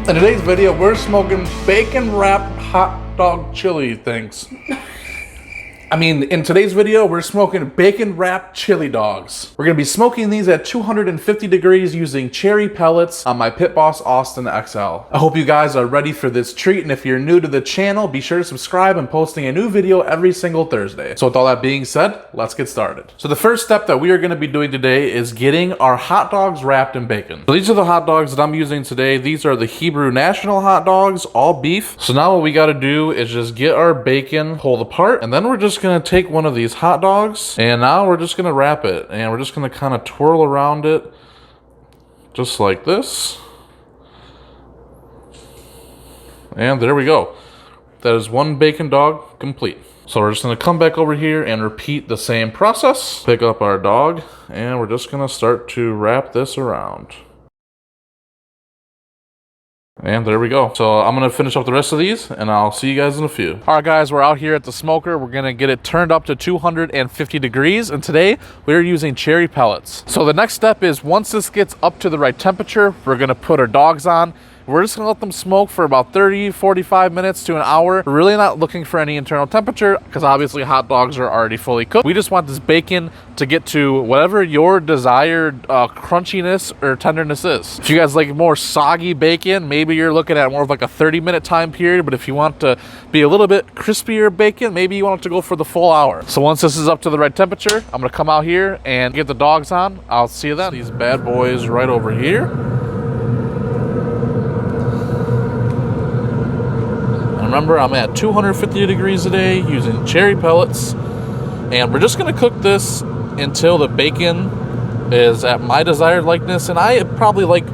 In today's video, we're smoking bacon wrapped hot dog chili things. In today's video, we're smoking bacon wrapped chili dogs. We're gonna be smoking these at 250 degrees using cherry pellets on my Pit Boss Austin XL. I hope you guys are ready for this treat, and if you're new to the channel, be sure to subscribe. I'm posting a new video every single Thursday. So with all that being said, let's get started. So the first step that we are gonna be doing today is getting our hot dogs wrapped in bacon. So these are the hot dogs that I'm using today. These are the Hebrew National hot dogs, all beef. So now what we gotta do is just get our bacon pulled apart, and then we're just gonna take one of these hot dogs, and now we're just gonna wrap it, and we're just gonna kind of twirl around it just like this, and there we go. That is one bacon dog complete. So we're just gonna come back over here and repeat the same process. Pick up our dog, and we're just gonna start to wrap this around. And there we go. So I'm gonna finish up the rest of these, and I'll see you guys in a few. All right, guys, we're out here at the smoker. We're gonna get it turned up to 250 degrees, and today we're using cherry pellets. So the next step is, once this gets up to the right temperature, we're gonna put our dogs on. We're just gonna let them smoke for about 30, 45 minutes to an hour. We're really not looking for any internal temperature, because obviously hot dogs are already fully cooked. We just want this bacon to get to whatever your desired crunchiness or tenderness is. If you guys like more soggy bacon, maybe you're looking at more of like a 30-minute time period, but if you want to be a little bit crispier bacon, maybe you want it to go for the full hour. So once this is up to the right temperature, I'm gonna come out here and get the dogs on. I'll see you then. These bad boys right over here. Remember, I'm at 250 degrees today using cherry pellets, and we're just gonna cook this until the bacon is at my desired likeness. And I probably like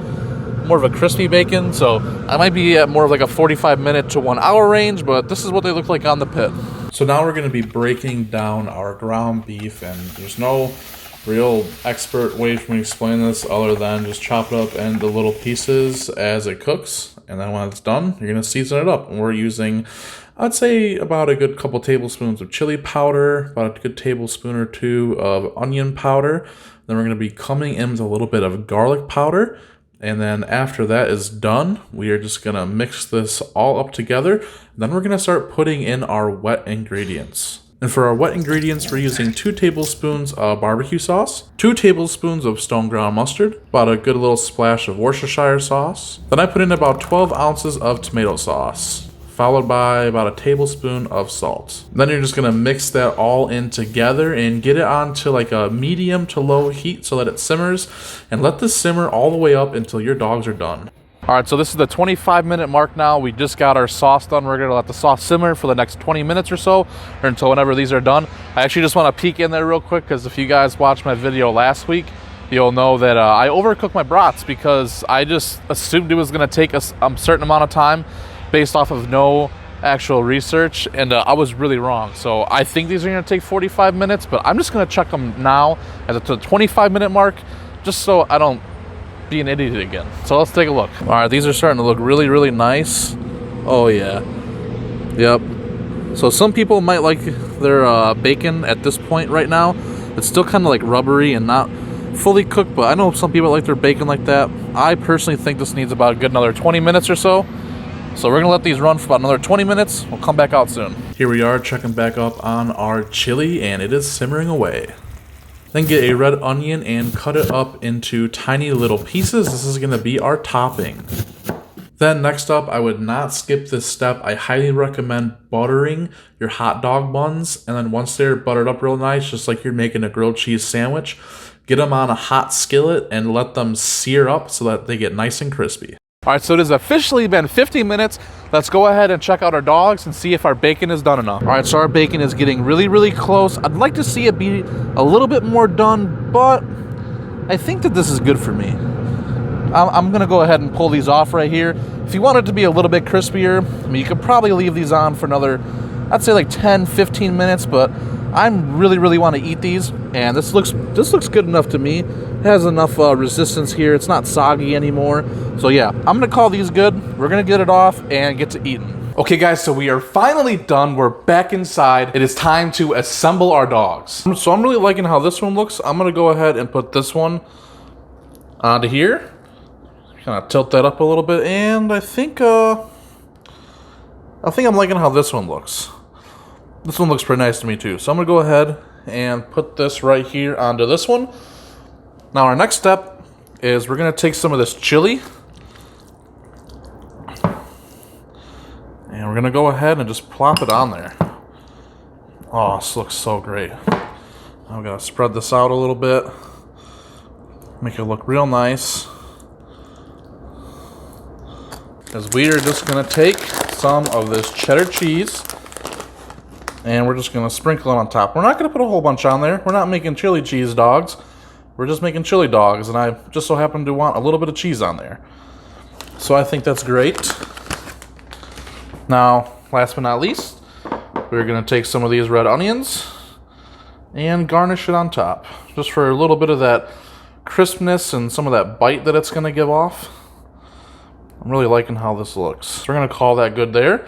more of a crispy bacon, so I might be at more of like a 45-minute to 1 hour range, but this is what they look like on the pit. So now we're gonna be breaking down our ground beef, and there's no real expert way for me to explain this other than just chop it up into little pieces as it cooks. And then when it's done, you're gonna season it up. And we're using, I'd say, about a good couple tablespoons of chili powder, about a good tablespoon or two of onion powder. Then we're gonna be coming in with a little bit of garlic powder. And then after that is done, we are just gonna mix this all up together. Then we're gonna start putting in our wet ingredients. And for our wet ingredients, we're using 2 tablespoons of barbecue sauce, 2 tablespoons of stone ground mustard, about a good little splash of Worcestershire sauce. Then I put in about 12 ounces of tomato sauce, followed by about a tablespoon of salt. Then you're just gonna mix that all in together and get it onto like a medium to low heat so that it simmers, and let this simmer all the way up until your dogs are done. All right, so this is the 25-minute mark now. We just got our sauce done. We're gonna let the sauce simmer for the next 20 minutes or so, or until whenever these are done. I actually just wanna peek in there real quick, because if you guys watched my video last week, you'll know that I overcooked my brats because I just assumed it was gonna take a certain amount of time based off of no actual research, and I was really wrong. So I think these are gonna take 45 minutes, but I'm just gonna check them now at the 25-minute mark, just so I don't be an idiot again. So let's take a look. All right, these are starting to look really, really nice. Oh yeah, yep. So some people might like their bacon at this point right now. It's still kind of like rubbery and not fully cooked, but I know some people like their bacon like that. I personally think this needs about a good another 20 minutes or so. So we're gonna let these run for about another 20 minutes. We'll come back out soon. Here we are checking back up on our chili, and it is simmering away. Then get a red onion and cut it up into tiny little pieces. This is gonna be our topping. Then next up, I would not skip this step. I highly recommend buttering your hot dog buns. And then once they're buttered up real nice, just like you're making a grilled cheese sandwich, get them on a hot skillet and let them sear up so that they get nice and crispy. All right, so it has officially been 50 minutes. Let's go ahead and check out our dogs and see if our bacon is done enough. All right, so our bacon is getting really, really close. I'd like to see it be a little bit more done, but I think that this is good for me. I'm gonna go ahead and pull these off right here. If you want it to be a little bit crispier, you could probably leave these on for another, I'd say like 10, 15 minutes, but I'm really want to eat these, and this looks good enough to me. It has enough resistance here. It's not soggy anymore. So yeah, I'm gonna call these good. We're gonna get it off and get to eating. Okay guys, so we are finally done. We're back inside. It is time to assemble our dogs. So I'm really liking how this one looks. I'm gonna go ahead and put this one onto here. Kind of tilt that up a little bit, and I think I'm liking how this one looks. This one looks pretty nice to me too. So I'm gonna go ahead and put this right here onto this one. Now our next step is we're gonna take some of this chili, and we're gonna go ahead and just plop it on there. Oh, this looks so great. I'm gonna spread this out a little bit, make it look real nice. Because we are just gonna take some of this cheddar cheese and we're just gonna sprinkle it on top. We're not gonna put a whole bunch on there. We're not making chili cheese dogs. We're just making chili dogs, and I just so happen to want a little bit of cheese on there. So I think that's great. Now, last but not least, we're gonna take some of these red onions and garnish it on top, just for a little bit of that crispness and some of that bite that it's gonna give off. I'm really liking how this looks. So we're gonna call that good there.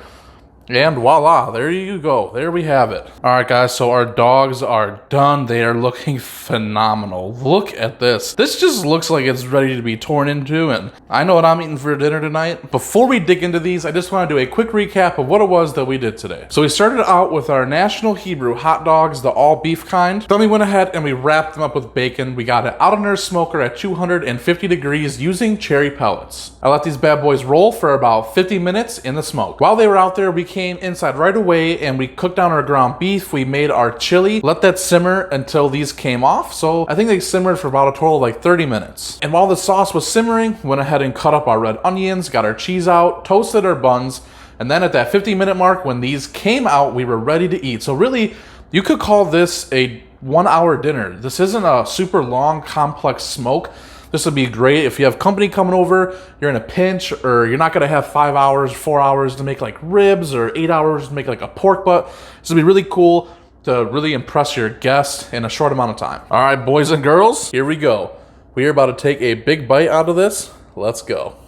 And voila, there you go. There we have it. All right, guys, so our dogs are done. They are looking phenomenal. Look at this. This just looks like it's ready to be torn into, and I know what I'm eating for dinner tonight. Before we dig into these, I just want to do a quick recap of what it was that we did today. So we started out with our National Hebrew hot dogs, the all beef kind. Then we went ahead and we wrapped them up with bacon. We got it out on our smoker at 250 degrees using cherry pellets. I let these bad boys roll for about 50 minutes in the smoke. While they were out there, we came inside right away and we cooked down our ground beef. We made our chili, let that simmer until these came off. So I think they simmered for about a total of like 30 minutes. And while the sauce was simmering, we went ahead and cut up our red onions, got our cheese out, toasted our buns, and then at that 50-minute mark when these came out, we were ready to eat. So really, you could call this a 1-hour dinner. This isn't a super long, complex smoke. This would be great if you have company coming over, you're in a pinch, or you're not gonna have 5 hours, 4 hours to make like ribs, or 8 hours to make like a pork butt. This would be really cool to really impress your guests in a short amount of time. All right, boys and girls, here we go. We are about to take a big bite out of this. Let's go.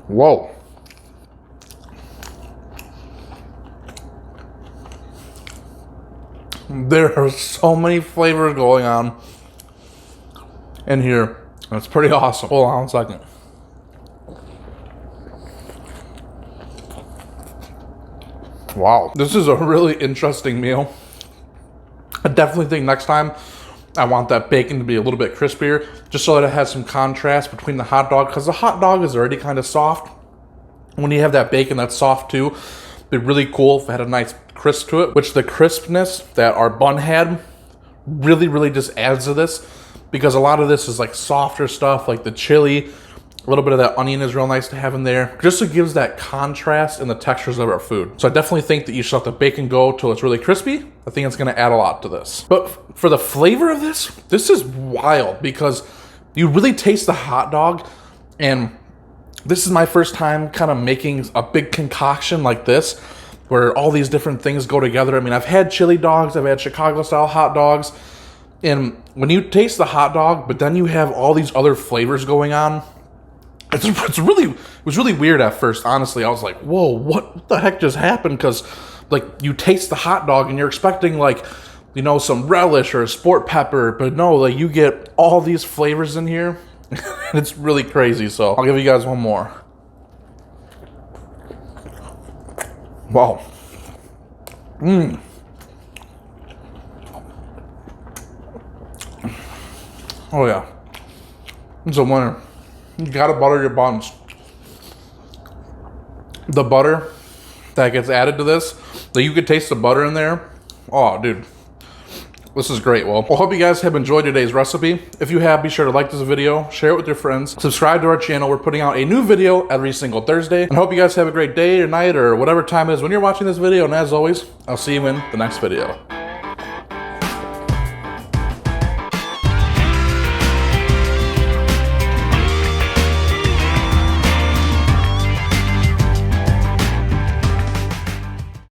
Whoa. There are so many flavors going on in here. It's pretty awesome. Hold on a second. Wow. This is a really interesting meal. I definitely think next time I want that bacon to be a little bit crispier, just so that it has some contrast between the hot dog, because the hot dog is already kind of soft. When you have that bacon that's soft too, it'd be really cool if it had a nice crisp to it, which the crispness that our bun had really just adds to this, because a lot of this is like softer stuff, like the chili, a little bit of that onion is real nice to have in there, just so it gives that contrast in the textures of our food. So I definitely think that you should let the bacon go till it's really crispy. I think it's gonna add a lot to this. But for the flavor of this is wild, because you really taste the hot dog, and this is my first time kind of making a big concoction like this, where all these different things go together. I mean, I've had chili dogs, I've had Chicago style hot dogs, and when you taste the hot dog, but then you have all these other flavors going on, it was really weird at first, honestly. I was like, whoa, what the heck just happened? Because like you taste the hot dog and you're expecting like, you know, some relish or a sport pepper, but no, like you get all these flavors in here. It's really crazy. So I'll give you guys one more. Wow. Oh yeah, it's a winner. You gotta butter your buns. The butter that gets added to this, that you could taste the butter in there. Oh, dude, this is great. Well, I hope you guys have enjoyed today's recipe. If you have, be sure to like this video, share it with your friends, subscribe to our channel. We're putting out a new video every single Thursday. And I hope you guys have a great day or night or whatever time it is when you're watching this video. And as always, I'll see you in the next video.